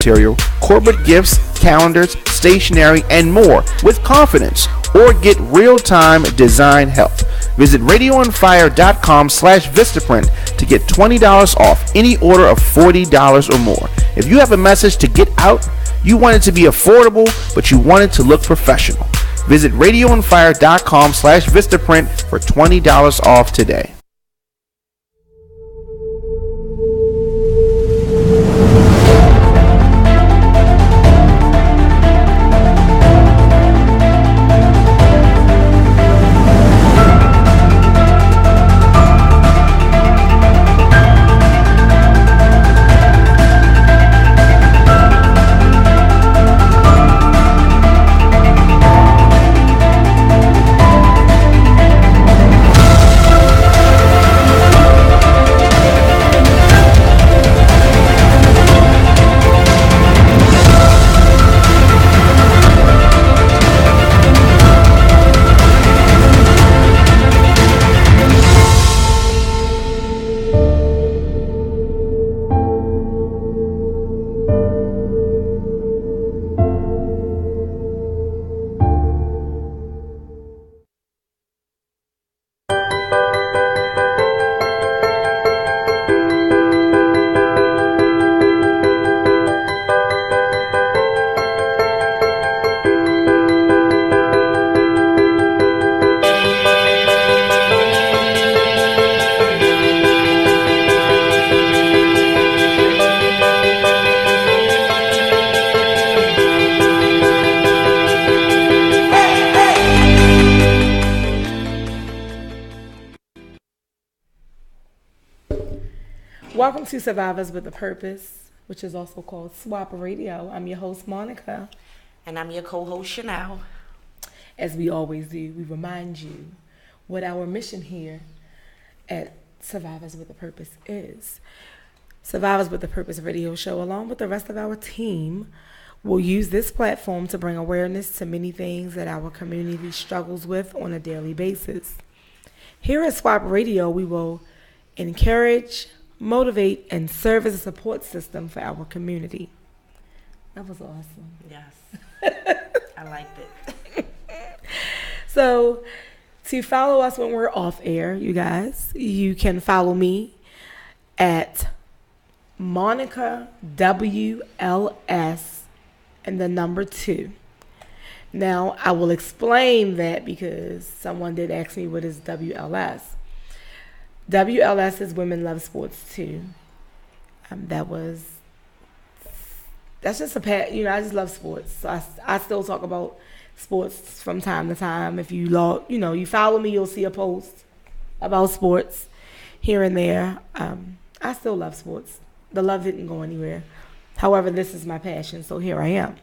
material, corporate gifts, calendars, stationery, and more with confidence, or get real-time design help. Visit RadioOnFire.com/Vistaprint to get $20 off any order of $40 or more. If you have a message to get out, you want it to be affordable, but you want it to look professional. Visit RadioOnFire.com/Vistaprint for $20 off today. Welcome to Survivors with a Purpose, which is also called S.W.A.P Radio. I'm your host, Monica. And I'm your co-host, Chanel. As we always do, we remind you what our mission here at Survivors with a Purpose is. Survivors with a Purpose radio show, along with the rest of our team, will use this platform to bring awareness to many things that our community struggles with on a daily basis. Here at S.W.A.P Radio, we will encourage, motivate, and serve as a support system for our community. That was awesome. Yes. I liked it. So, to follow us when we're off air, you guys, you can follow me at Monica WLS and the number 2. Now, I will explain that because someone did ask me what is WLS. WLS is Women Love Sports Too. That's just I just love sports. So I still talk about sports from time to time. If you follow me, you'll see a post about sports here and there. I still love sports. The love didn't go anywhere. However, this is my passion, so here I am.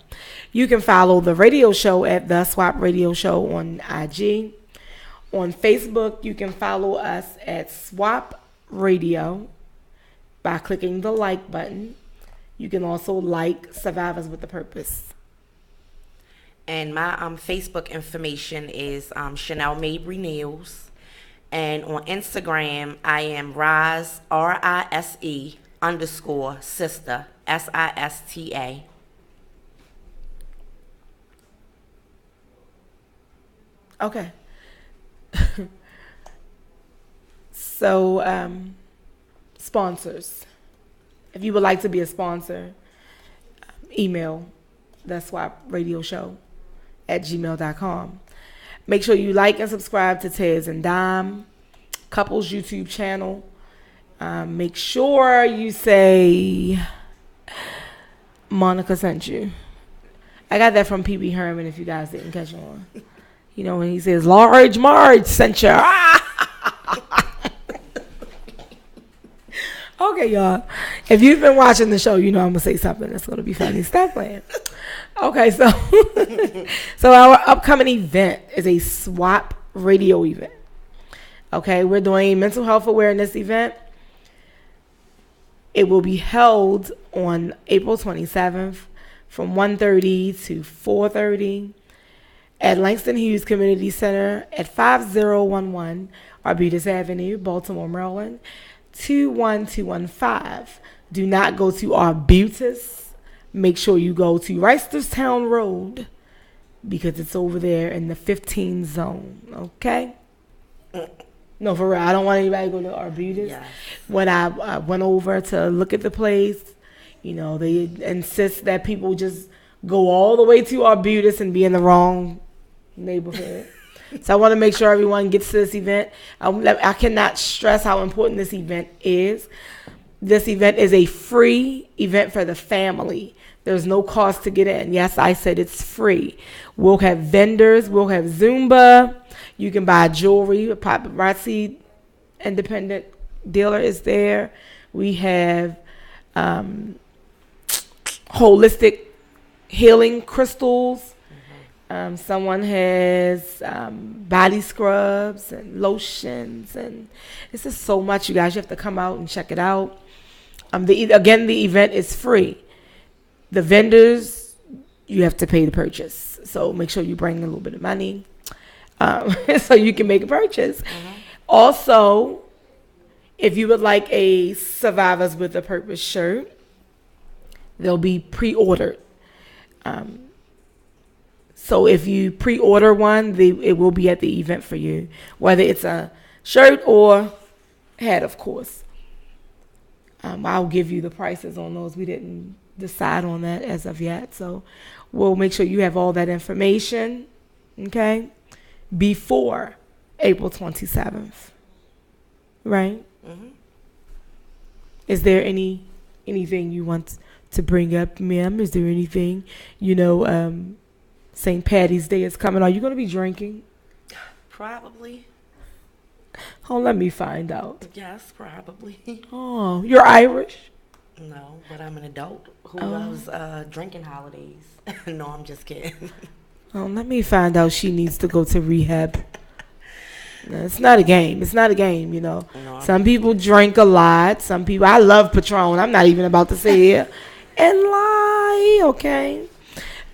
You can follow the radio show at the S.W.A.P Radio Show on IG. On Facebook, you can follow us at S.W.A.P Radio by clicking the like button. You can also like Survivors with a Purpose. And my Facebook information is Chanel Mabry Nails. And on Instagram, I am Rise, RISE _ sister, SISTA. Okay. So, sponsors. If you would like to be a sponsor, email the S.W.A.P Radio Show at gmail.com. Make sure you like and subscribe to Tez and Dime Couples YouTube channel. Make sure you say Monica sent you. I got that from P.B. Herman, if you guys didn't catch on. You know, when he says, Large Marge sent you. Okay, y'all. If you've been watching the show, you know I'm going to say something that's going to be funny. Stop playing. Okay, so our upcoming event is a S.W.A.P radio event. Okay, we're doing a mental health awareness event. It will be held on April 27th from 1:30 to 4:30 at Langston Hughes Community Center at 5011 Arbutus Avenue, Baltimore, Maryland, 21215. Do not go to Arbutus, make sure you go to Reisterstown Road because it's over there in the 15 zone. Okay? No, for real. I don't want anybody to go to Arbutus. Yes. When I went over to look at the place, they insist that people just go all the way to Arbutus and be in the wrong neighborhood. So I want to make sure everyone gets to this event. I cannot stress how important this event is. This event is a free event for the family. There's no cost to get in. Yes, I said it's free. We'll have vendors. We'll have Zumba. You can buy jewelry. A paparazzi independent dealer is there. We have holistic healing crystals. Someone has body scrubs and lotions, and it's just so much, you guys. You have to come out and check it out. The event is free. The vendors, you have to pay to purchase. So make sure you bring a little bit of money so you can make a purchase. Also, if you would like a Survivors with a Purpose shirt, they'll be pre-ordered. So if you pre-order one, it will be at the event for you, whether it's a shirt or hat, of course. I'll give you the prices on those. We didn't decide on that as of yet. So we'll make sure you have all that information, okay, before April 27th, right? Mm-hmm. Is there anything you want to bring up, ma'am? Is there anything, St. Patty's Day is coming. Are you going to be drinking? Probably. Oh, let me find out. Yes, probably. Oh, you're Irish? No, but I'm an adult who loves drinking holidays. No, I'm just kidding. Oh, let me find out. She needs to go to rehab. No, it's not a game. It's not a game, No, some people drink a lot. Some people. I love Patron. I'm not even about to say it and lie. Okay.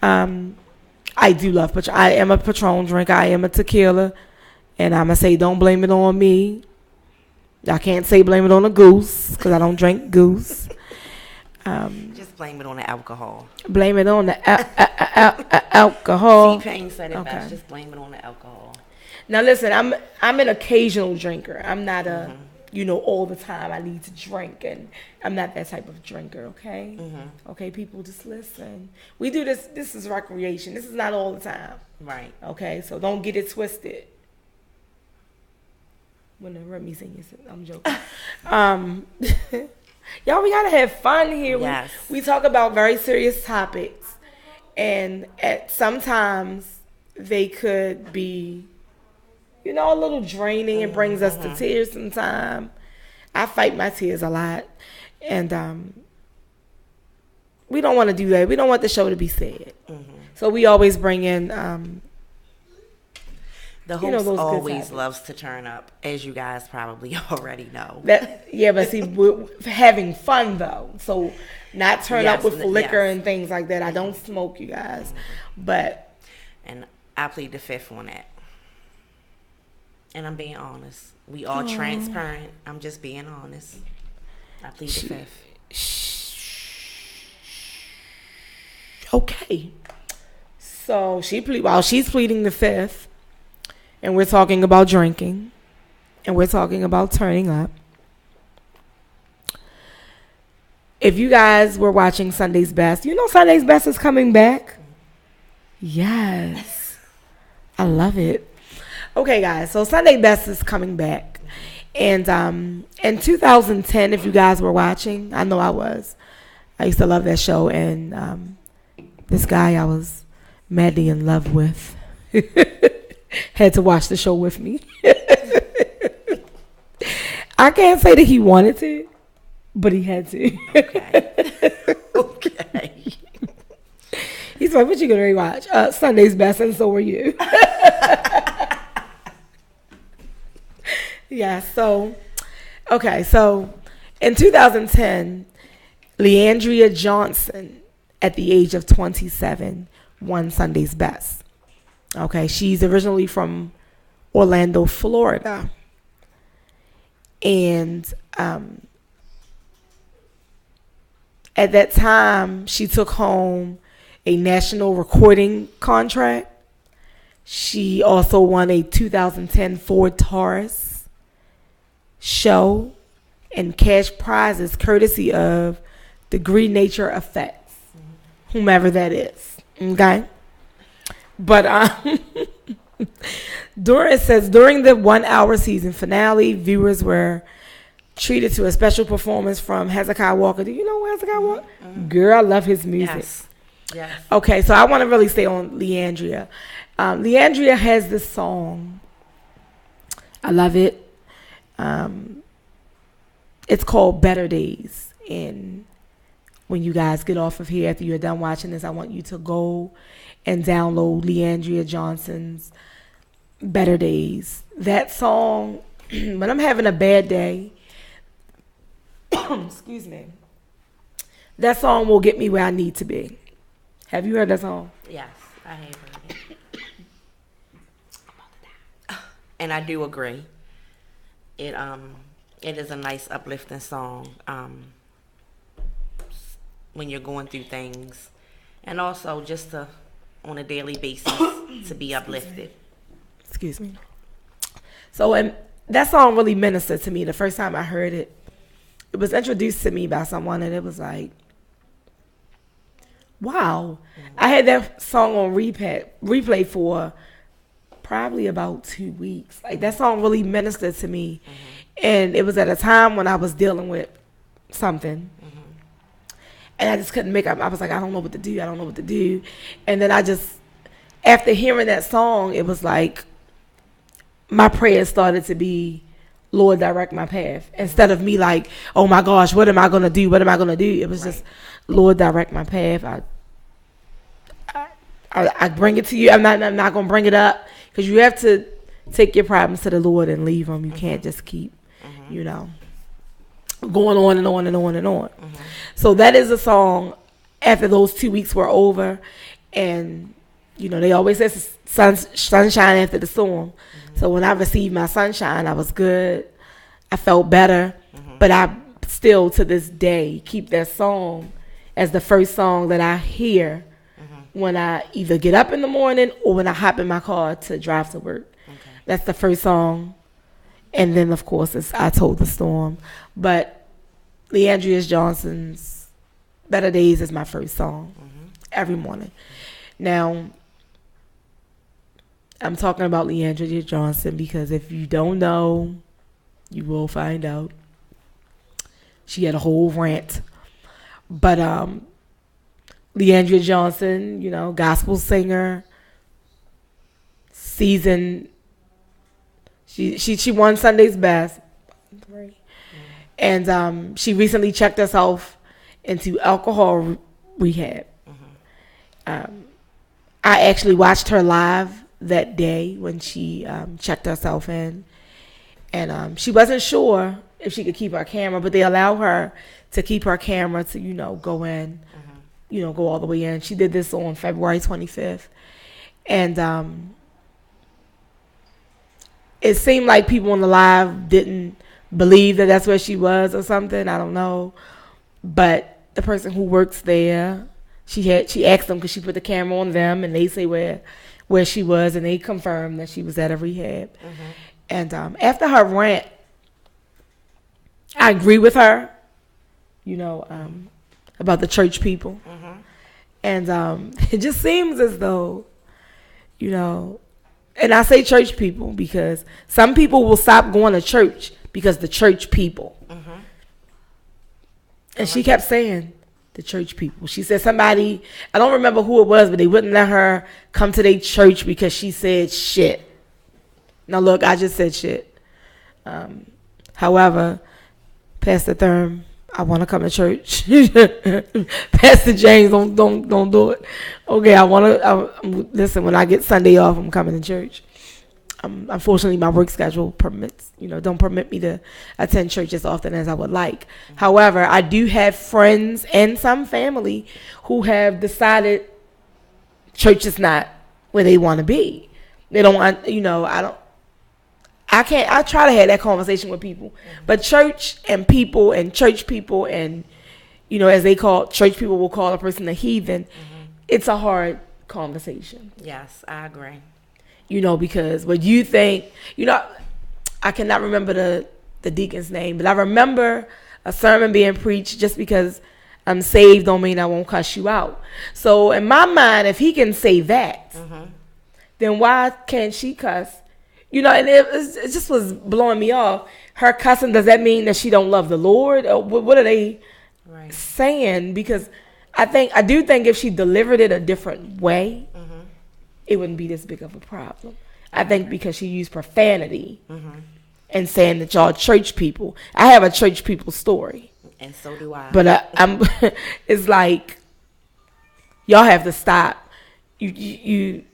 I do love Patron. I am a Patron drinker. I am a tequila. And I'm going to say, don't blame it on me. I can't say blame it on a goose because I don't drink goose. Just blame it on the alcohol. Blame it on the alcohol. T-Pain said it best. Just blame it on the alcohol. Now, listen, I'm an occasional drinker. I'm not a, all the time I need to drink. And I'm not that type of drinker, okay? Mm-hmm. Okay, people, just listen. We do this. This is recreation. This is not all the time. Right. Okay, so don't get it twisted. When the Remy singing, I'm joking. Y'all, we gotta have fun here. Yes. We talk about very serious topics, and sometimes they could be, a little draining. It brings us to tears sometimes. I fight my tears a lot, and we don't want to do that. We don't want the show to be sad. Mm-hmm. So we always bring in. The host always loves to turn up, as you guys probably already know. But see, we're having fun, though. So not turn up with liquor and things like that. I don't smoke, you guys. But. And I plead the fifth on that. And I'm being honest. We all transparent. I'm just being honest. I plead the fifth. Okay. So while she's pleading the fifth, and we're talking about drinking, and we're talking about turning up. If you guys were watching Sunday's Best, Sunday's Best is coming back? Yes. I love it. Okay, guys, so Sunday Best is coming back. And in 2010, if you guys were watching, I know I was. I used to love that show, and this guy I was madly in love with had to watch the show with me. I can't say that he wanted to, but he had to. Okay. He's like, what you gonna rewatch? Sunday's Best, and so were you. Yeah, so in 2010, Leandria Johnson, at the age of 27, won Sunday's Best. Okay, she's originally from Orlando, Florida. And At that time, she took home a national recording contract. She also won a 2010 Ford Taurus show and cash prizes courtesy of Degree Nature Effects, whomever that is. Okay? But it says during the 1 hour season finale, viewers were treated to a special performance from Hezekiah Walker. Do you know Hezekiah Walker? Girl, I love his music. Yes. Okay, so I want to really stay on Leandria. Leandria has this song. I love it. It's called Better Days. And when you guys get off of here, after you're done watching this, I want you to go and download Leandria Johnson's Better Days. That song, when I'm having a bad day, excuse me, that song will get me where I need to be. Have you heard that song? Yes, I have heard it. And I do agree. It is a nice uplifting song when you're going through things, and also just on a daily basis to be uplifted. Excuse me. So, and that song really ministered to me the first time I heard it. It was introduced to me by someone, and it was like, wow. I had that song on replay for probably about 2 weeks. Like, that song really ministered to me. And it was at a time when I was dealing with something. And I just couldn't make up. I was like, I don't know what to do. I don't know what to do. And then after hearing that song, it was like my prayer started to be, Lord, direct my path. Instead of me like, oh my gosh, what am I going to do? What am I going to do? It was just, Lord, direct my path. I bring it to you. I'm not going to bring it up, because you have to take your problems to the Lord and leave them. You can't just keep, going on and on and on and on. So that is a song after those 2 weeks were over. And, they always say sunshine after the storm. So when I received my sunshine, I was good. I felt better. But I still, to this day, keep that song as the first song that I hear when I either get up in the morning or when I hop in my car to drive to work. That's the first song. And then, of course, it's I Told the Storm. But Leandria Johnson's Better Days is my first song every morning. Now, I'm talking about Leandria Johnson because if you don't know, you will find out. She had a whole rant. But Leandria Johnson, gospel singer, seasoned. She won Sunday's Best. And she recently checked herself into alcohol rehab. I actually watched her live that day when she checked herself in. And she wasn't sure if she could keep her camera, but they allow her to keep her camera to, go in, go all the way in. She did this on February 25th. And it seemed like people on the live didn't believe that that's where she was or something. I don't know. But the person who works there, she asked them because she put the camera on them, and they say where she was, and they confirmed that she was at a rehab. And after her rant, I agree with her, about the church people. And it just seems as though, and I say church people because some people will stop going to church because the church people. And she kept saying the church people. She said somebody, I don't remember who it was, but they wouldn't let her come to their church because she said shit. Now look, I just said shit. However, Pastor Thurm, I want to come to church. Pastor James, don't do it. Okay, I want to listen. When I get Sunday off, I'm coming to church. Unfortunately, my work schedule don't permit me to attend church as often as I would like. However, I do have friends and some family who have decided church is not where they want to be. They don't want, I try to have that conversation with people, but church and people and church people and, as church people will call a person a heathen, it's a hard conversation. Yes, I agree. Because what you think, I cannot remember the deacon's name, but I remember a sermon being preached, just because I'm saved don't mean I won't cuss you out. So in my mind, if he can say that, then why can't she cuss? And it just was blowing me off. Her cussing, does that mean that she don't love the Lord? Or what are they saying? Because I do think if she delivered it a different way, it wouldn't be this big of a problem. I think because she used profanity and saying that y'all church people. I have a church people story. And so do I. But I'm it's like, y'all have to stop. You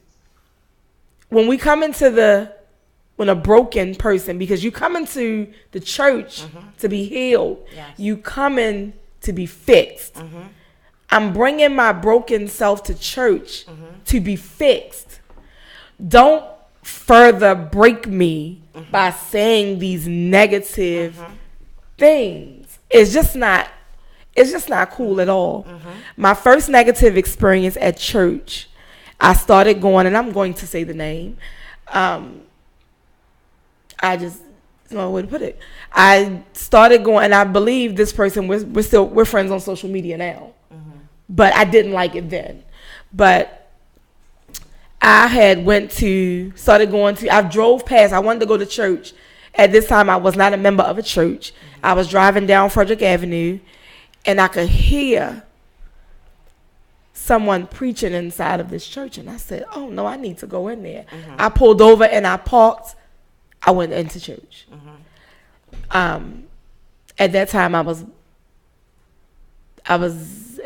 when we come into when a broken person, because you come into the church to be healed, you come in to be fixed. I'm bringing my broken self to church to be fixed. Don't further break me by saying these negative things. It's just not cool at all. My first negative experience at church, I started going, and I'm going to say the name. No way to put it. I started going, and I believe this person, we're friends on social media now. But I didn't like it then. But I had I drove past, I wanted to go to church. At this time, I was not a member of a church. I was driving down Frederick Avenue, and I could hear someone preaching inside of this church. And I said, oh, no, I need to go in there. I pulled over, and I parked. I went into church. At that time, I was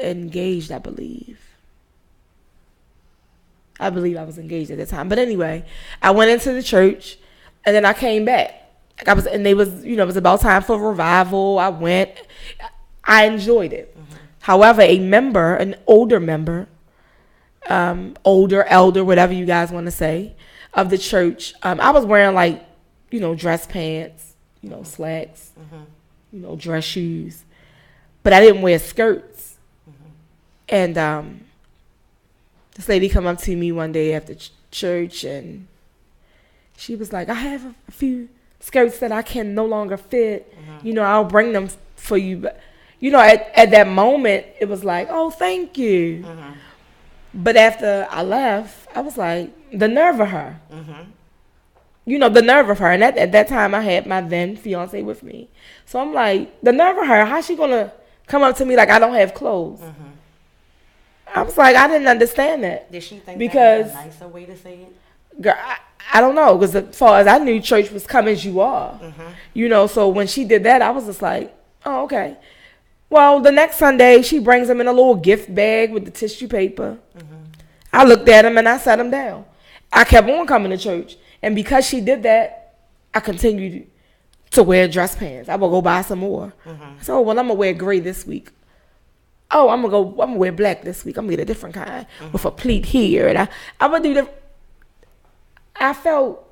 engaged, I believe. I was engaged at that time. But anyway, I went into the church, and then I came back. It was about time for revival. I went. I enjoyed it. However, an older member, elder, whatever you guys want to say, of the church, I was wearing dress pants, slacks, dress shoes, but I didn't wear skirts. And this lady come up to me one day after church, and she was like, I have a few skirts that I can no longer fit. I'll bring them for you. But, at that moment, it was like, oh, thank you. But after I left, I was like, the nerve of her. The nerve of her. And at that time, I had my then fiance with me. So I'm like, the nerve of her. How's she going to come up to me like I don't have clothes? I was like, I didn't understand that. Did she think because that was a nicer way to say it? Girl, I don't know. Because as far as I knew, church was come as you are. So when she did that, I was just like, oh, okay. Well, the next Sunday, she brings him in a little gift bag with the tissue paper. I looked at him and I sat him down. I kept on coming to church. And because she did that, I continued to wear dress pants. I would go buy some more. So, I'm going to wear gray this week. Oh, I'm going to wear black this week. I'm going to get a different kind with a pleat here. And I would do I felt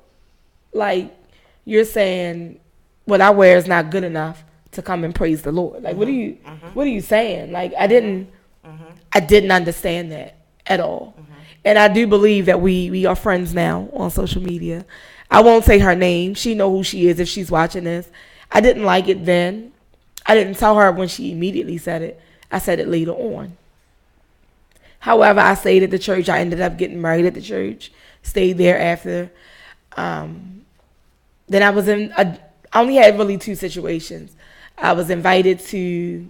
like you're saying what I wear is not good enough to come and praise the Lord. Like, what are you saying? Like, I didn't understand that at all. And I do believe that we are friends now on social media. I won't say her name. She know who she is if she's watching this. I didn't like it then. I didn't tell her when she immediately said it. I said it later on. However, I stayed at the church. I ended up getting married at the church. Stayed there after. Then I only had really two situations. I was invited to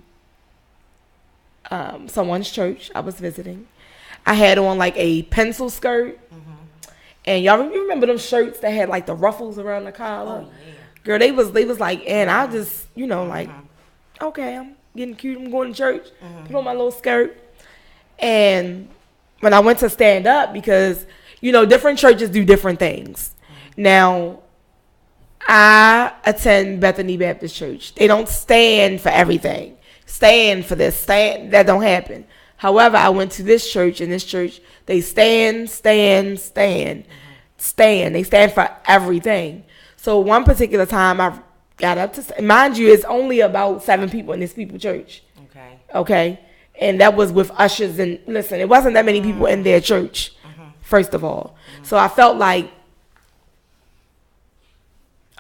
someone's church. I was visiting. I had on like a pencil skirt. And y'all remember them shirts that had like the ruffles around the collar? Oh, yeah. Girl, they was like, and I just, like, okay, I'm getting cute. I'm going to church. Put on my little skirt. And when I went to stand up, because, different churches do different things. Now, I attend Bethany Baptist Church. They don't stand for everything. Stand for this. That don't happen. However, I went to this church, and this church, they stand. They stand for everything. So one particular time, I got up to, mind you, it's only about 7 people in this people church. Okay. And that was with ushers. And listen, it wasn't that many people in their church, first of all. So I felt like,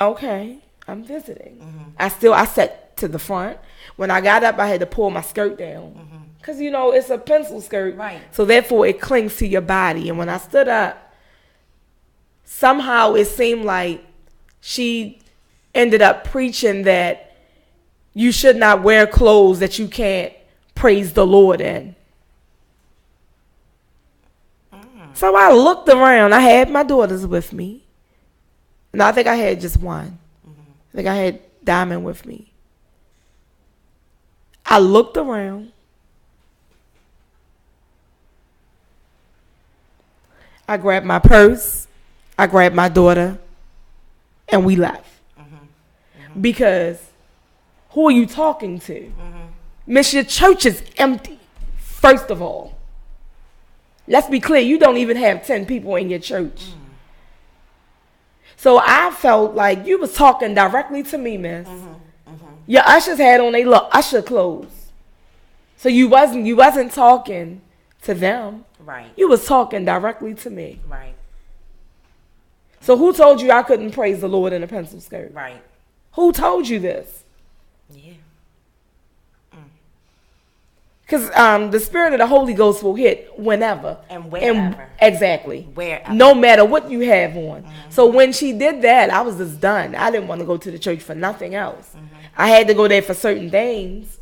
okay, I'm visiting. I sat to the front. When I got up, I had to pull my skirt down. Because, you know, it's a pencil skirt. Right. So therefore, it clings to your body. And when I stood up, somehow it seemed like she ended up preaching that you should not wear clothes that you can't praise the Lord in. So I looked around. I had my daughters with me. No, I think I had just one. I think I had Diamond with me. I looked around. I grabbed my purse. I grabbed my daughter. And we left. Because who are you talking to? Miss, your church is empty, first of all. Let's be clear, you don't even have 10 people in your church. So I felt like you was talking directly to me, miss. Your ushers had on their little usher clothes. So you wasn't talking to them. Right. You was talking directly to me. Right. So who told you I couldn't praise the Lord in a pencil skirt? Right. Who told you this? Yeah. Because the spirit of the Holy Ghost will hit whenever. And wherever. Exactly. Wherever. No matter what you have on. So when she did that, I was just done. I didn't want to go to the church for nothing else. I had to go there for certain things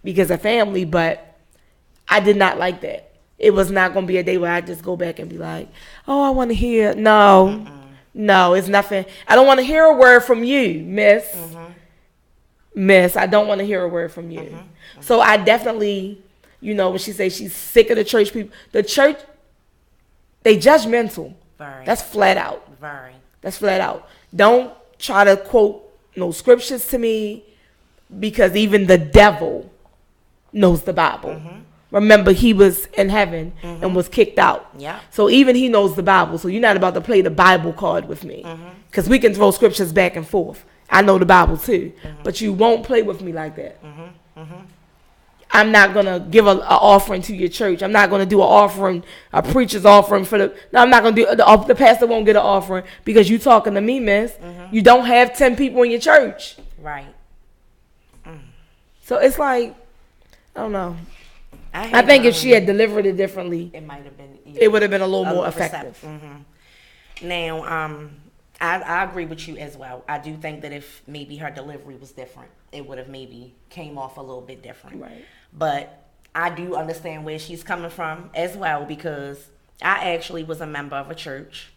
because of family, but I did not like that. It was not going to be a day where I just go back and be like, oh, I want to hear. No. No, it's nothing. I don't want to hear a word from you, miss. Miss, I don't want to hear a word from you. So I definitely, you know, when she says she's sick of the church people, the church, they judgmental. Very. That's flat out. Very. That's flat out. Don't try to quote no scriptures to me because even the devil knows the Bible. Remember, he was in heaven and was kicked out. Yeah. So even he knows the Bible. So you're not about to play the Bible card with me. Because we can throw scriptures back and forth. I know the Bible too. But you won't play with me like that. I'm not going to give an offering to your church. I'm not going to do an offering, a preacher's offering for the... No, I'm not going to do... The pastor won't get an offering because you talking to me, miss. You don't have 10 people in your church. Right. So it's like, I don't know. I think if she had delivered it differently, it might have been. It would have been a little more effective. Now, I agree with you as well. I do think that if maybe her delivery was different, it would have maybe came off a little bit different. Right. But I do understand where she's coming from as well because I actually was a member of a church,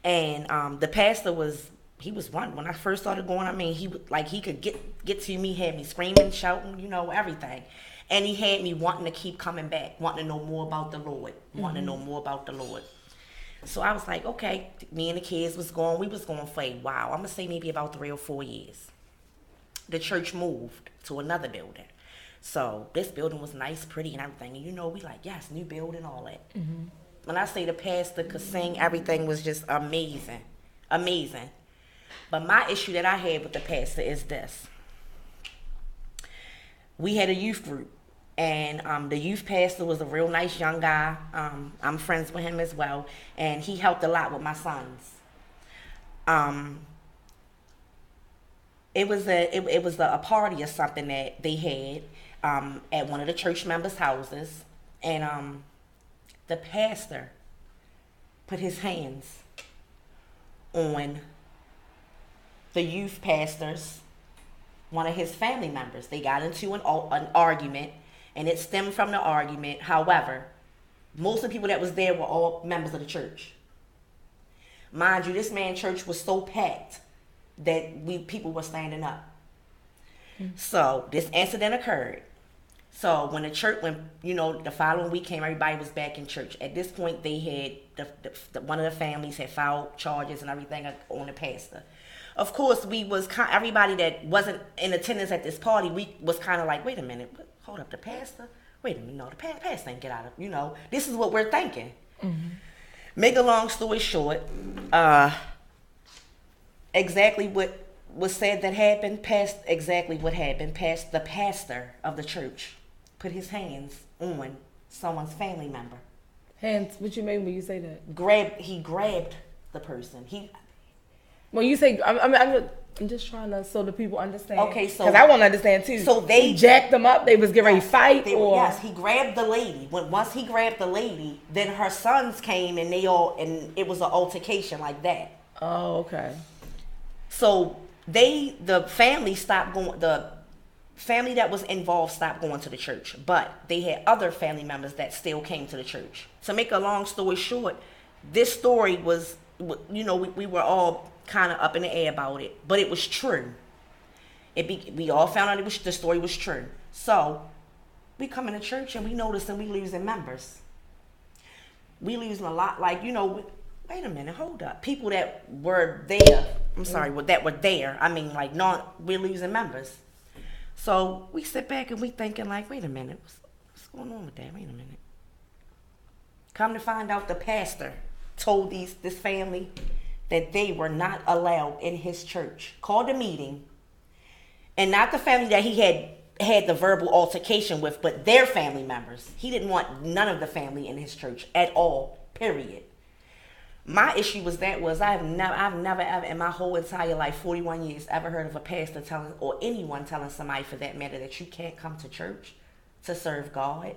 and the pastor was. He was one when I first started going. I mean, he could get to me, had me screaming, shouting, you know, everything. And he had me wanting to keep coming back, wanting to know more about the Lord, wanting to know more about the Lord. So I was like, okay, me and the kids we was going for a while. I'm going to say maybe about 3 or 4 years. The church moved to another building. So this building was nice, pretty, and everything. And you know, we like, yes, new building, all that. When I say the pastor could sing, everything was just amazing. Amazing. But my issue that I had with the pastor is this. We had a youth group. And the youth pastor was a real nice young guy. I'm friends with him as well. And he helped a lot with my sons. It was a party or something that they had at one of the church members' houses. And the pastor put his hands on the youth pastor's, one of his family members. They got into an argument. And it stemmed from the argument. However, most of the people that was there were all members of the church. Mind you, this man's church was so packed that people were standing up. So this incident occurred. So when the following week came, everybody was back in church. At this point, they had one of the families had filed charges and everything on the pastor. Of course, everybody that wasn't in attendance at this party, we was kind of like, wait a minute. Hold up, the pastor? Wait a minute, no, the pastor ain't get out of, this is what we're thinking. Make a long story short, exactly what was said that happened, past exactly what happened, past the pastor of the church put his hands on someone's family member. Hands? What you mean when you say that? He grabbed the person. When you say, I'm just trying to so the people understand. Okay, so because I want to understand too. So they jacked them up. They was getting ready to fight. Yes, he grabbed the lady. Once he grabbed the lady, then her sons came and it was an altercation like that. Oh, okay. So the family stopped going. The family that was involved stopped going to the church, but they had other family members that still came to the church. To make a long story short, this story was, we were all kind of up in the air about it, but it was true. We all found out the story was true. So we come into church and we noticing we losing members. We losing a lot. Like, wait a minute, hold up. People that were there, that were there. I mean, like, we're losing members. So we sit back and we thinking like, wait a minute, what's going on with that? Wait a minute. Come to find out, the pastor told this family that they were not allowed in his church. Called a meeting, and not the family that he had the verbal altercation with, but their family members. He didn't want none of the family in his church at all, period. My issue was I've never ever in my whole entire life, 41 years, ever heard of a pastor telling, or anyone telling somebody for that matter, that you can't come to church to serve God.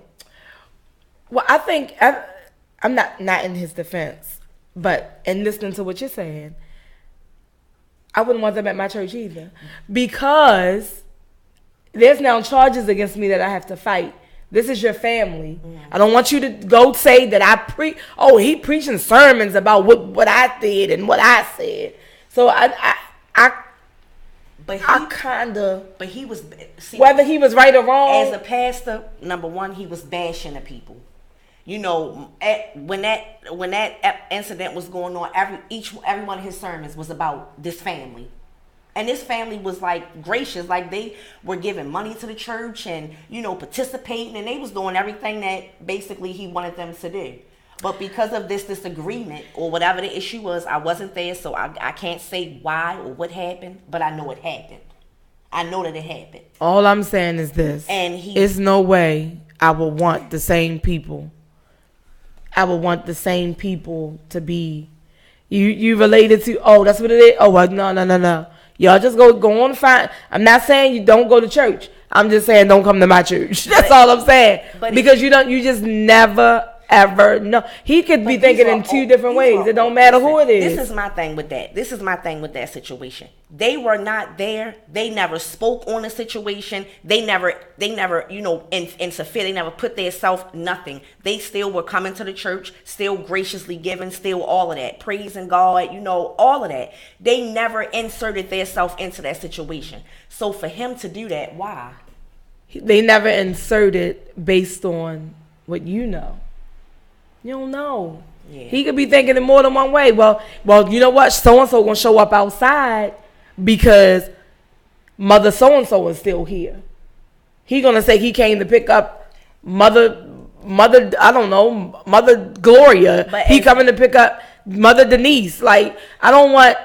Well, I think I'm not in his defense, but in listening to what you're saying, I wouldn't want them at my church either, because there's now charges against me that I have to fight. This is your family. I don't want you to go say that he preaching sermons about what I did and what I said. So But he was, whether he was right or wrong. As a pastor, number one, he was bashing the people. When that incident was going on, every one of his sermons was about this family. And this family was like gracious, like they were giving money to the church and, participating, and they was doing everything that basically he wanted them to do. But because of this disagreement or whatever the issue was, I wasn't there, so I can't say why or what happened, but I know it happened. I know that it happened. All I'm saying is this. It's no way I would want the same people. I would want the same people to be, you related to, that's what it is? Oh, well, no. Y'all just go on and find. I'm not saying you don't go to church. I'm just saying don't come to my church. That's all I'm saying. Because you just never ever know. He could be thinking in two different ways. It don't matter who it is. This is my thing with that situation. They were not there. They never spoke on the situation. They never, interfere. They never put their self, nothing. They still were coming to the church, still graciously giving, still all of that, praising God, all of that. They never inserted their self into that situation. So for him to do that, why? They never inserted based on what you know. You don't know. Yeah. He could be thinking in more than one way. Well, you know what? So-and-so going to show up outside because Mother so-and-so is still here. He going to say he came to pick up Mother, I don't know, Mother Gloria. But he coming to pick up Mother Denise. Like, I don't want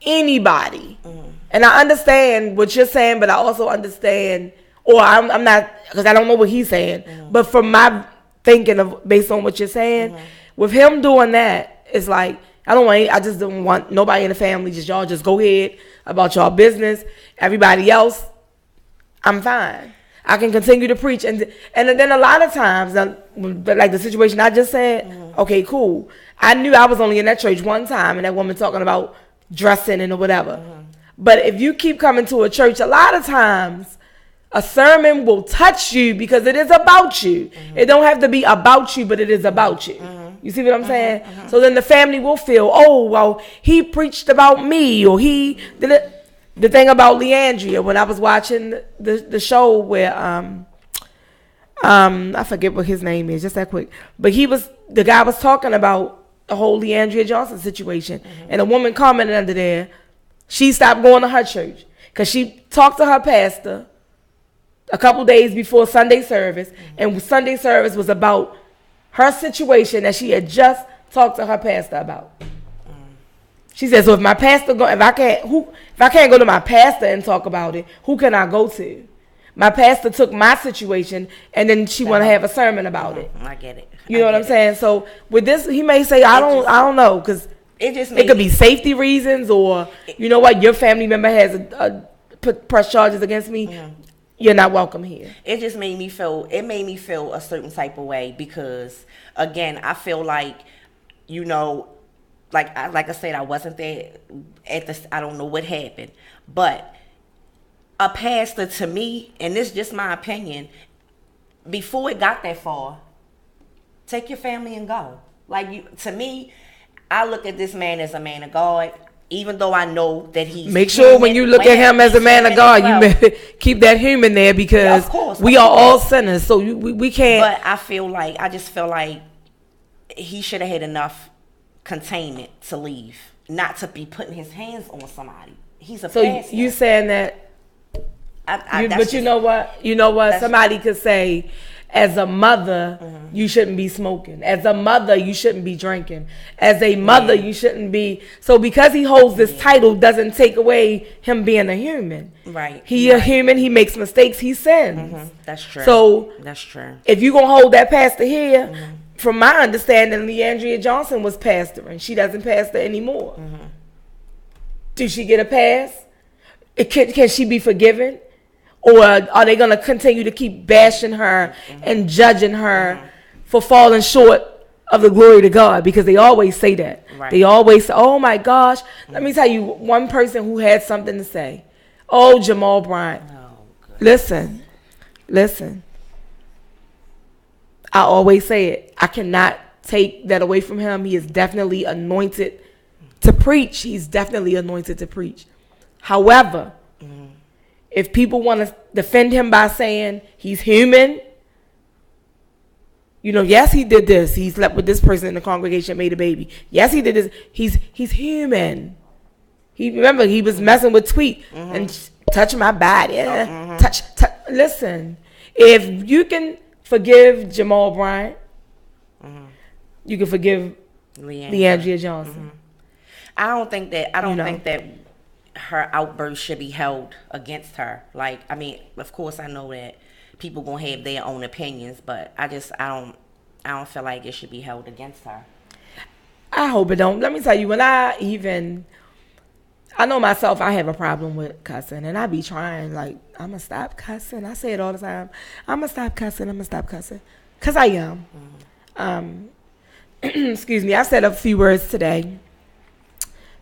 anybody. Mm-hmm. And I understand what you're saying, but I also understand, or I'm not, because I don't know what he's saying. Mm-hmm. But from my thinking of based on what you're saying, with him doing that, it's like I just don't want nobody in the family. Y'all just go ahead about y'all business. Everybody else, I'm fine. I can continue to preach, and then a lot of times, like the situation I just said, okay, cool. I knew I was only in that church one time, and that woman talking about dressing and whatever. But if you keep coming to a church, a lot of times, a sermon will touch you because it is about you. It don't have to be about you, but it is about you. You see what I'm saying? So then the family will feel, oh, well, he preached about me, or he did it. The thing about Leandria, when I was watching the show where I forget what his name is, just that quick. But the guy was talking about the whole Leandria Johnson situation. And a woman commented under there, she stopped going to her church because she talked to her pastor a couple days before Sunday service, and Sunday service was about her situation that she had just talked to her pastor about. She said, so if my pastor if I can't go to my pastor and talk about it, who can I go to? My pastor took my situation and then she want to have a sermon about it. I get it. You know what I'm saying? So with this, he may say, I don't know, because it could be safety reasons, or you know what, your family member has press charges against me. Mm-hmm. You're not welcome here. It just made me feel a certain type of way, because again, I feel like, you know, like I said, I wasn't there at the, I don't know what happened, but a pastor, to me, and this is just my opinion, before it got that far, take your family and go. Like, to me, I look at this man as a man of God, even though I know that he's... Make sure when you look at him as a man of God, you keep that human there, because we are all sinners, so we can't... But I just feel like he should have had enough containment to leave, not to be putting his hands on somebody. He's a pastor. So you saying that... but you know what? Somebody could say, as a mother, you shouldn't be smoking. As a mother, you shouldn't be drinking. As a mother, you shouldn't be. So because he holds this title doesn't take away him being a human. Right. He a human. He makes mistakes. He sins. That's true. So that's true. If you're going to hold that pastor here, from my understanding, Leandria Johnson was pastoring. She doesn't pastor anymore. Did she get a pass? Can she be forgiven? Or are they going to continue to keep bashing her and judging her for falling short of the glory to God? Because they always say that. Right. They always say, oh my gosh. Let me tell you one person who had something to say. Oh, Jamal Bryant. Oh, listen. I always say it. I cannot take that away from him. He is definitely anointed to preach. He's definitely anointed to preach. However, if people want to defend him by saying he's human, you know, yes, he did this. He slept with this person in the congregation, made a baby. Yes, he did this. He's human. Remember, he was messing with Tweet and touching my body. Touch. Listen, if you can forgive Jamal Bryant, you can forgive Leandria Johnson. I don't think that her outburst should be held against her. Like, I mean, of course I know that people gonna have their own opinions, but I don't feel like it should be held against her. I hope it don't. Let me tell you, when I know myself, I have a problem with cussing, and I be trying, like, I'm gonna stop cussing. I say it all the time. I'm gonna stop cussing, cause I am. Excuse me. I said a few words today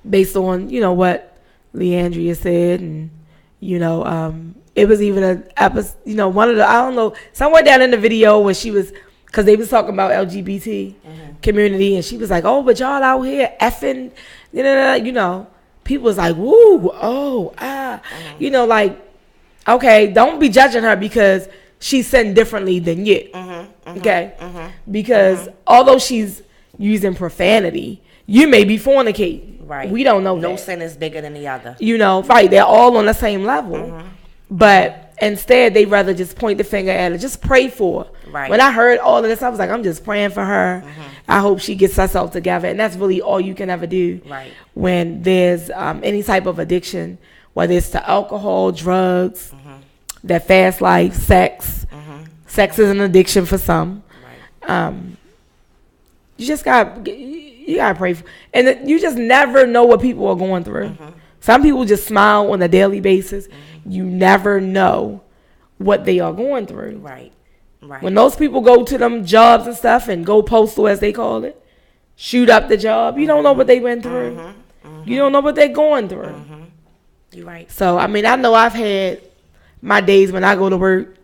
based on, you know, what Leandria said, and it was even an episode, one of the, I don't know, somewhere down in the video where she was, because they was talking about LGBT community, and she was like, oh, but y'all out here effing, people was like, woo, oh, like, okay, don't be judging her because she's sitting differently than you, okay, because although she's using profanity, you may be fornicating. Right. We don't know. No sin is bigger than the other. Right. They're all on the same level. But instead, they rather just point the finger at her. Just pray for her. Right. When I heard all of this, I was like, I'm just praying for her. I hope she gets herself together. And that's really all you can ever do. Right. When there's any type of addiction, whether it's to alcohol, drugs, that fast life, sex. Sex is an addiction for some. Right. You just you gotta pray for, and you just never know what people are going through. Some people just smile on a daily basis. You never know what they are going through. Right. When those people go to them jobs and stuff and go postal, as they call it, shoot up the job, you don't know what they went through. You don't know what they're going through. You're right. So I mean, I know I've had my days when I go to work,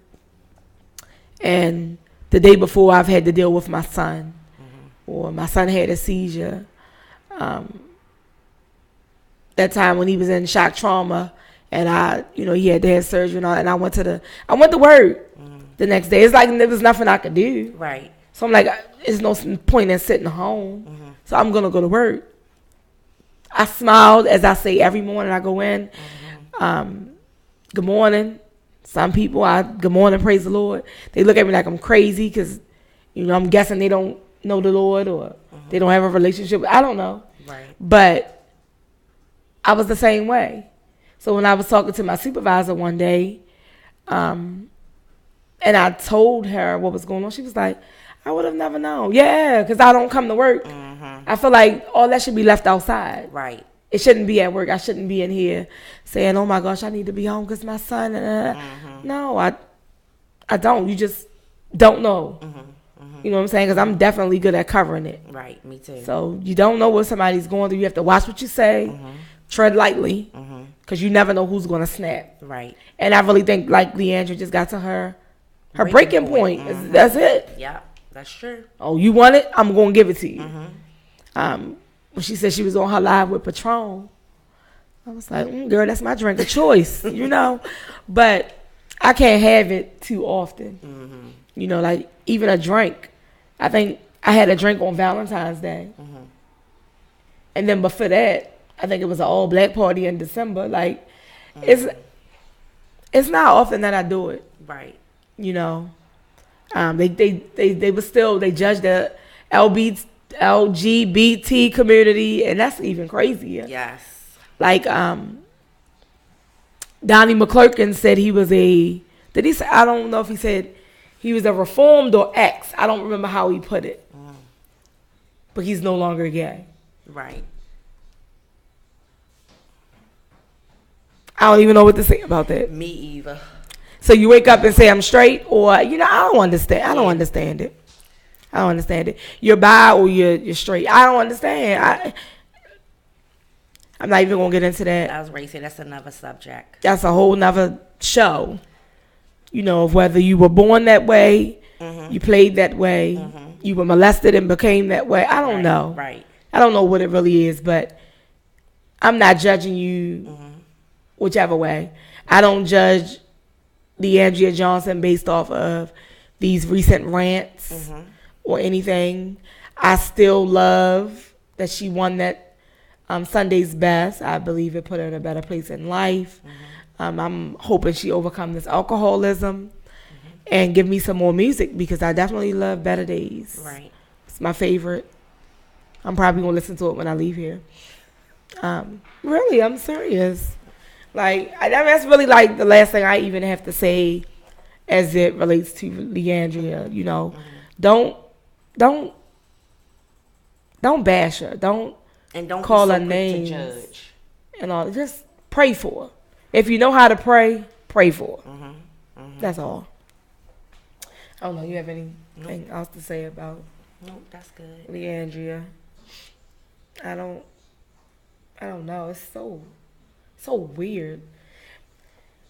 and the day before I've had to deal with my son. Or my son had a seizure. That time when he was in shock trauma, and he had to have surgery and all. And I went to work the next day. It's like there was nothing I could do. Right. So I'm like, there's no point in sitting home. So I'm gonna go to work. I smiled, as I say every morning I go in. Good morning. Some people, good morning, praise the Lord. They look at me like I'm crazy because, I'm guessing they don't know the Lord, or they don't have a relationship. I don't know. Right. But I was the same way. So when I was talking to my supervisor one day, and I told her what was going on, she was like, I would have never known. Yeah, because I don't come to work. I feel like all that should be left outside. Right. It shouldn't be at work. I shouldn't be in here saying, oh my gosh, I need to be home because my son. No, I don't. You just don't know. You know what I'm saying? Because I'm definitely good at covering it. Right, me too. So you don't know what somebody's going through. You have to watch what you say. Tread lightly. Because you never know who's going to snap. Right. And I really think like Leandra just got to her breaking point. That's it. Yeah, that's true. Oh, you want it? I'm going to give it to you. When she said she was on her live with Patron, I was like, girl, that's my drink of choice, you know? But I can't have it too often. You know, like even a drink. I think I had a drink on Valentine's Day. And then before that, I think it was an all-black party in December. Like, it's not often that I do it. Right. You know? They were still, they judged the LGBT community, and that's even crazier. Yes. Like, Donnie McClurkin said he was did he say, I don't know if he said he was a reformed or ex. I don't remember how he put it. But he's no longer gay. Right. I don't even know what to say about that. Me either. So you wake up and say I'm straight, or, you know, I don't understand. I don't understand it. I don't understand it. You're bi or you're straight. I don't understand. I'm not even going to get into that. I was ready to say that's another subject. That's a whole nother show. You know, of whether you were born that way, you played that way, you were molested and became that way. I don't know. Right. I don't know what it really is, but I'm not judging you whichever way. I don't judge Leandria Johnson based off of these recent rants or anything. I still love that she won that Sunday's Best. I believe it put her in a better place in life. I'm hoping she overcome this alcoholism and give me some more music, because I definitely love Better Days. Right. It's my favorite. I'm probably going to listen to it when I leave here. Really, I'm serious. Like, that's really like the last thing I even have to say as it relates to Leandria. You know, don't bash her. Don't call her names to judge. And all. Just pray for her. If you know how to pray, pray for her. That's all. I don't know. You have anything else to say about? Nope, that's good. Leandria. I don't know. It's so weird.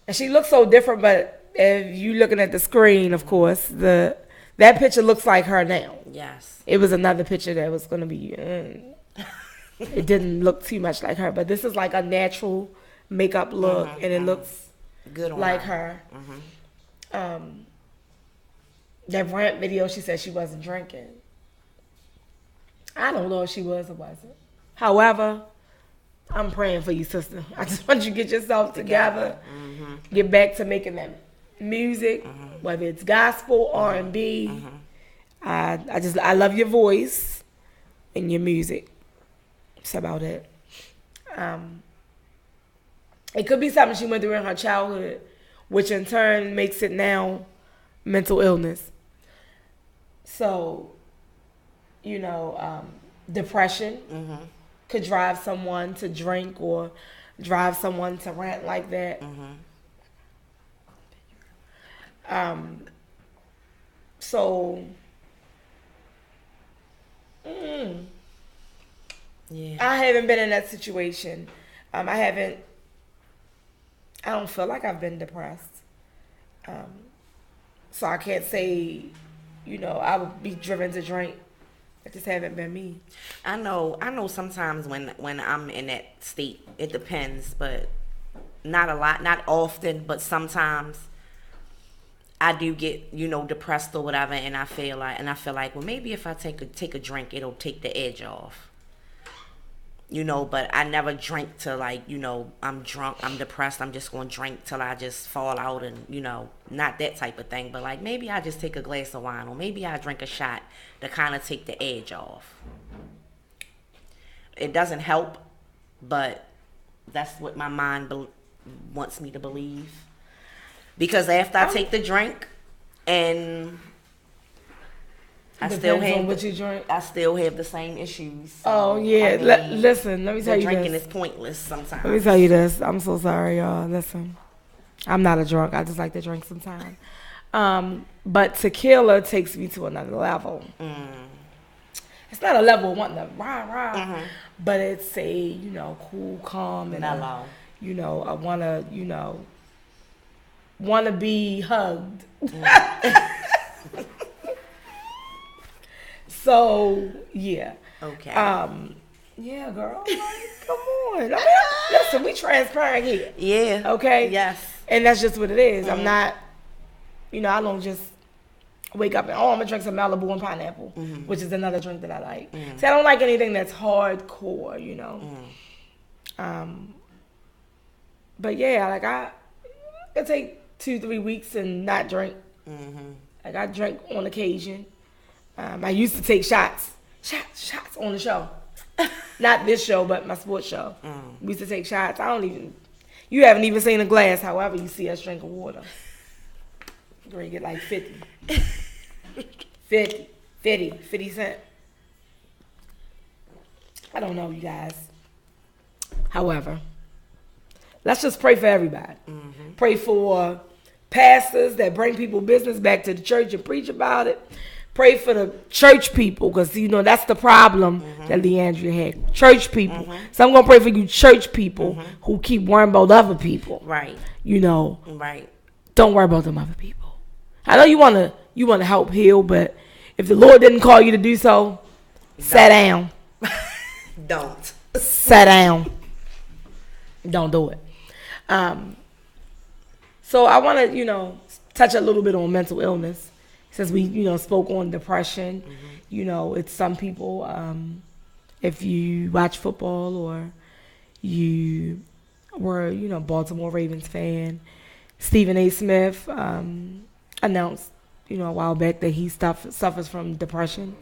And she looks so different, but if you looking at the screen, of course, that picture looks like her now. Yes. It was another picture that was going to be, it didn't look too much like her, but this is like a natural makeup look, and it looks good on like her. That Rant video, she said she wasn't drinking. I don't know if she was or wasn't. However, I'm praying for you, sister. I just want you to get yourself together. Get back to making that music, whether it's gospel, R&B. I love your voice and your music. That's about it. It could be something she went through in her childhood, which in turn makes it now mental illness. So, you know, depression could drive someone to drink or drive someone to rant like that. So, yeah. I haven't been in that situation. I don't feel like I've been depressed. So I can't say, you know, I would be driven to drink. It just haven't been me. I know sometimes when I'm in that state, it depends, but not a lot, not often, but sometimes I do get, you know, depressed or whatever, and I feel like, well, maybe if I take a drink, it'll take the edge off. You know, but I never drink to, like, you know, I'm drunk, I'm depressed, I'm just going to drink till I just fall out, and, you know, not that type of thing. But, like, maybe I just take a glass of wine, or maybe I drink a shot to kind of take the edge off. It doesn't help, but That's what my mind wants me to believe. Because after I take the drink, and I still have the same issues. So, oh yeah, listen. Let me tell you this. Drinking is pointless sometimes. Let me tell you this. I'm so sorry, y'all. Listen, I'm not a drunk. I just like to drink sometimes. But tequila takes me to another level. It's not a level of wanting to rah, but it's a, cool, calm, and mellow. I want to be hugged. So, yeah. Okay. Yeah, girl. Like, come on. I mean, listen, we transparent here. Yeah. Okay? Yes. And that's just what it is. I'm not, I don't just wake up and, I'm going to drink some Malibu and pineapple, which is another drink that I like. See, I don't like anything that's hardcore, But yeah, like I could take 2-3 weeks and not drink. Like I drink on occasion. I used to take shots on the show. Not this show, but my sports show. We used to take shots. You haven't even seen a glass, however you see us drinking water. Drink it like 50 cents. I don't know, you guys. However, let's just pray for everybody. Pray for pastors that bring people business back to the church and preach about it. Pray for the church people, because, that's the problem that Leandria had. Church people. So I'm going to pray for you church people who keep worrying about other people. Right. Right. Don't worry about them other people. I know you want to help heal, but if the Lord didn't call you to do so, sit down. Don't. Sit down. Don't do it. So I want to, touch a little bit on mental illness. Since we, spoke on depression, it's some people, if you watch football or you were, Baltimore Ravens fan, Stephen A. Smith announced, a while back that he suffers from depression.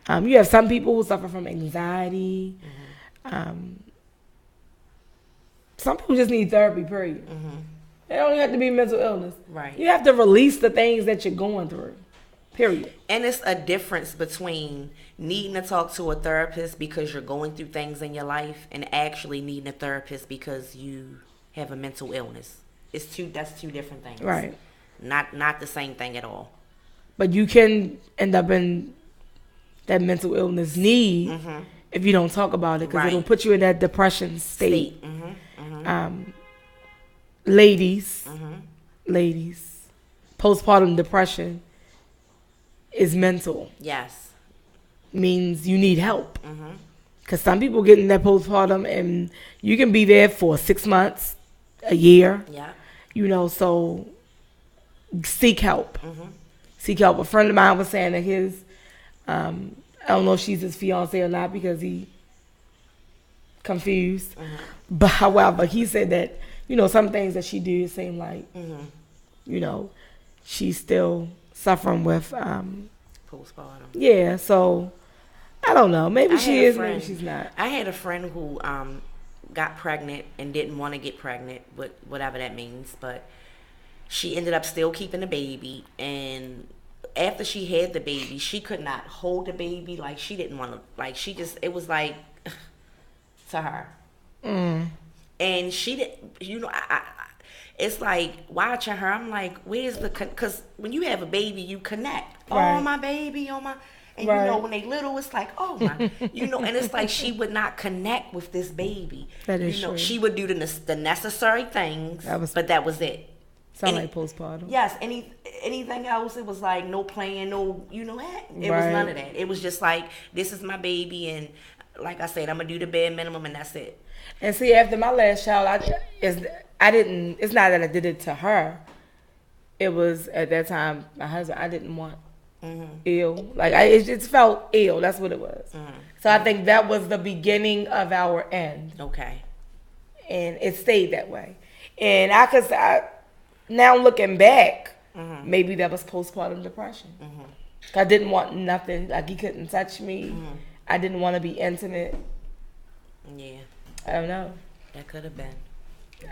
You have some people who suffer from anxiety. Some people just need therapy, period. It don't even have to be mental illness. Right. You have to release the things that you're going through. Period. And it's a difference between needing to talk to a therapist because you're going through things in your life and actually needing a therapist because you have a mental illness. That's two different things. Right. Not the same thing at all. But you can end up in that mental illness need if you don't talk about it, because it'll put you in that depression state. Ladies, postpartum depression is mental. Yes. Means you need help. Because some people get in that postpartum and you can be there for 6 months, a year. Yeah. So seek help. Seek help. A friend of mine was saying that his, I don't know if she's his fiance or not because he confused. But however, he said that, some things that she do seem like, she's still suffering with postpartum. Yeah, so I don't know. Maybe she is, maybe she's not. I had a friend who got pregnant and didn't want to get pregnant, whatever that means, but she ended up still keeping the baby, and after she had the baby, she could not hold the baby. Like, she didn't want to, like, she just, it was like to her. And she didn't, it's like watching her, I'm like, where's the, because when you have a baby, you connect. Right. Oh, my baby, oh, my, and when they little, it's like, oh, my, and it's like she would not connect with this baby. That is true. She would do the necessary things, but that was it. Sound like postpartum. Yes, anything else, it was like no playing, no, it was none of that. It was just like, this is my baby, and like I said, I'm going to do the bare minimum, and that's it. And see, after my last child, it's not that I did it to her. It was, at that time, my husband, I didn't want ill. Like, it just felt ill. That's what it was. So I think that was the beginning of our end. Okay. And it stayed that way. And now looking back, maybe that was postpartum depression. I didn't want nothing. Like, he couldn't touch me. I didn't want to be intimate. Yeah. I don't know. That could have been.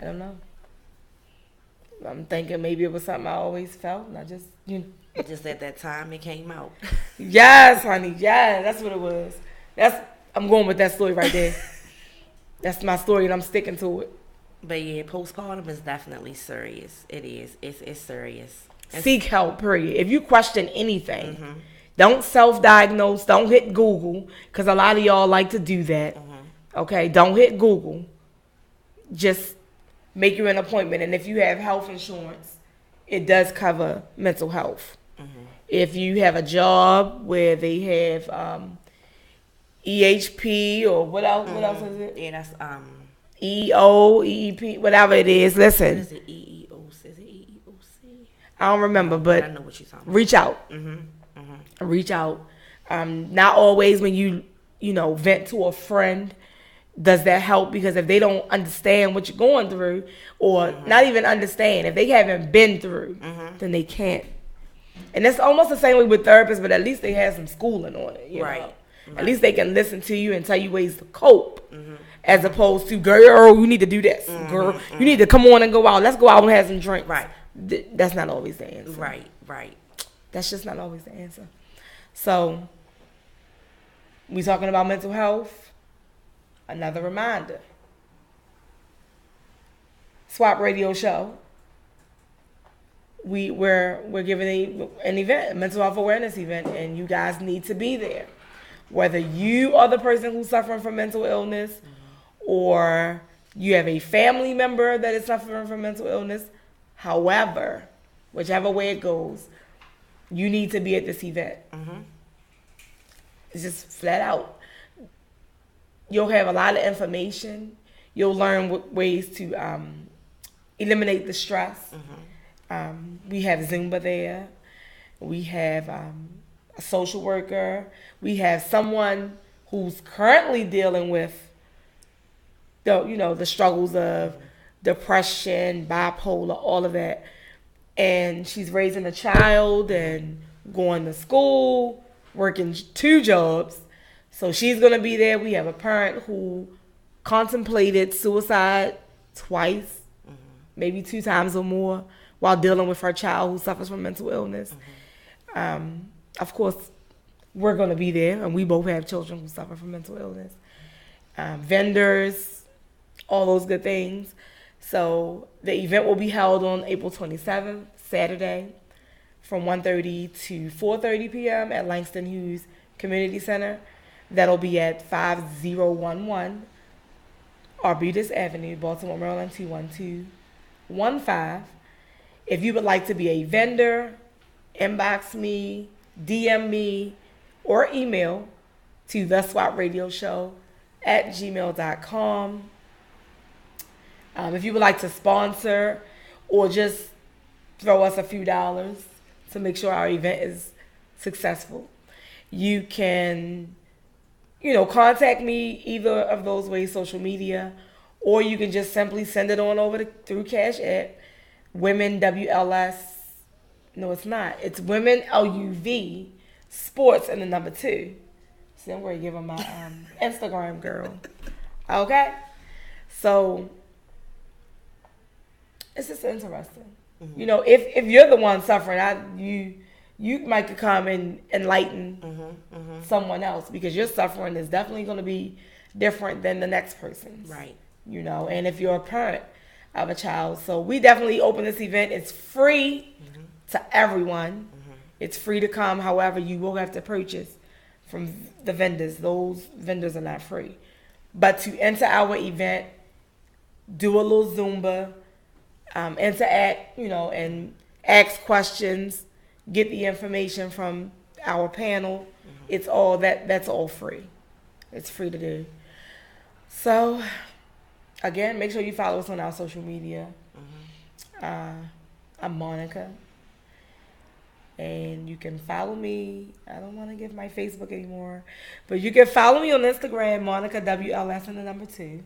I don't know. I'm thinking maybe it was something I always felt, and I just, Just at that time it came out. Yes, honey. Yeah, that's what it was. I'm going with that story right there. That's my story, and I'm sticking to it. But yeah, postpartum is definitely serious. It is. It's serious. Seek help, period. If you question anything, don't self-diagnose. Don't hit Google, because a lot of y'all like to do that. Okay? Don't hit Google. Just make you an appointment. And if you have health insurance, it does cover mental health. If you have a job where they have EHP or what else is it? Yeah, that's EO, EEP, whatever it is. Listen. What is it? EEOC? Is it EEOC? I don't remember, but I know what you're talking about. reach out. Reach out. Not always when you vent to a friend does that help, because if they don't understand what you're going through, or not even understand, if they haven't been through, then they can't. And it's almost the same way with therapists, but at least they have some schooling on it. You know? At least they can listen to you and tell you ways to cope, as opposed to, girl, you need to do this. Girl, you need to come on and go out. Let's go out and have some drinks. Right. That's not always the answer. Right. That's just not always the answer. So, we talking about mental health. Another reminder. S.W.A.P radio show. We're giving an event, a mental health awareness event, and you guys need to be there. Whether you are the person who's suffering from mental illness, or you have a family member that is suffering from mental illness, however, whichever way it goes, you need to be at this event. It's just flat out. You'll have a lot of information. You'll learn ways to eliminate the stress. We have Zumba there. We have a social worker. We have someone who's currently dealing with the struggles of depression, bipolar, all of that. And she's raising a child and going to school, working 2 jobs. So she's going to be there. We have a parent who contemplated suicide twice, maybe 2 times or more, while dealing with her child who suffers from mental illness. Of course, we're going to be there, and we both have children who suffer from mental illness. Vendors, all those good things. So the event will be held on April 27th, Saturday, from 1:30 to 4:30 p.m. at Langston Hughes Community Center. That'll be at 5011 Arbutus Avenue, Baltimore, Maryland, 21215. If you would like to be a vendor, inbox me, DM me, or email to theswapradioshow@gmail.com. If you would like to sponsor or just throw us a few dollars to make sure our event is successful, you can contact me either of those ways, social media, or you can just simply send it on over through Cash App, Women WLS. No, it's not. It's Women LUV Sports and the number 2. So I'm going to give them my Instagram, girl. Okay? So it's just interesting. If you're the one suffering, you might come and enlighten someone else, because your suffering is definitely going to be different than the next person's. Right. And if you're a parent of a child. So we definitely open this event. It's free to everyone. It's free to come. However, you will have to purchase from the vendors. Those vendors are not free. But to enter our event, do a little Zumba, interact, and ask questions, get the information from our panel. It's all that's all free. It's free to do. So, again, make sure you follow us on our social media. I'm Monica. And you can follow me. I don't want to give my Facebook anymore. But you can follow me on Instagram, Monica WLS and the number 2.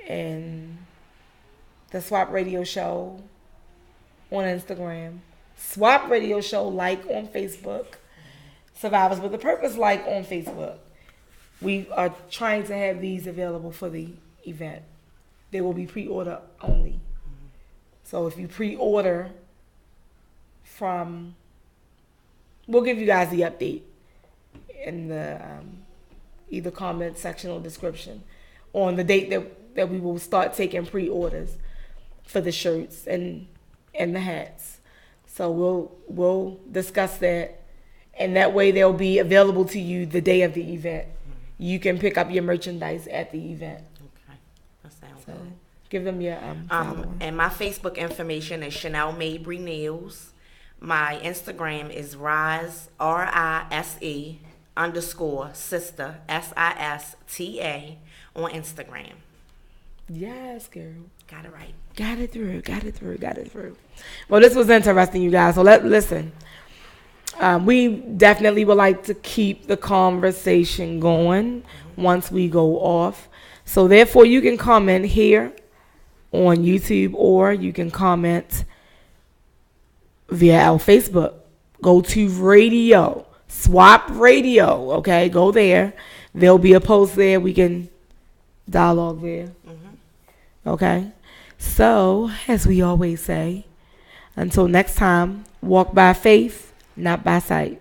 And the S.W.A.P Radio Show on Instagram. S.W.A.P Radio Show like on Facebook. Survivors with a Purpose like on Facebook. We are trying to have these available for the event. they will be pre-order only. So if you pre-order from, we'll give you guys the update in the either comment section or description on the date that we will start taking pre-orders for the shirts and the hats. So we'll discuss that, and that way they'll be available to you the day of the event. You can pick up your merchandise at the event. Okay, that sounds So good. give them your following. And my Facebook information is Chanel Mabry Nails. My Instagram is Rise RISE _ sister SISTA on Instagram. Yes, girl. Got it right. Got it through. Well, this was interesting, you guys. So listen. We definitely would like to keep the conversation going once we go off. So therefore, you can comment here on YouTube, or you can comment via our Facebook. Go to radio, S.W.A.P Radio, okay? Go there. There'll be a post there. We can dialogue there. Okay? So, as we always say, until next time, walk by faith, not by sight.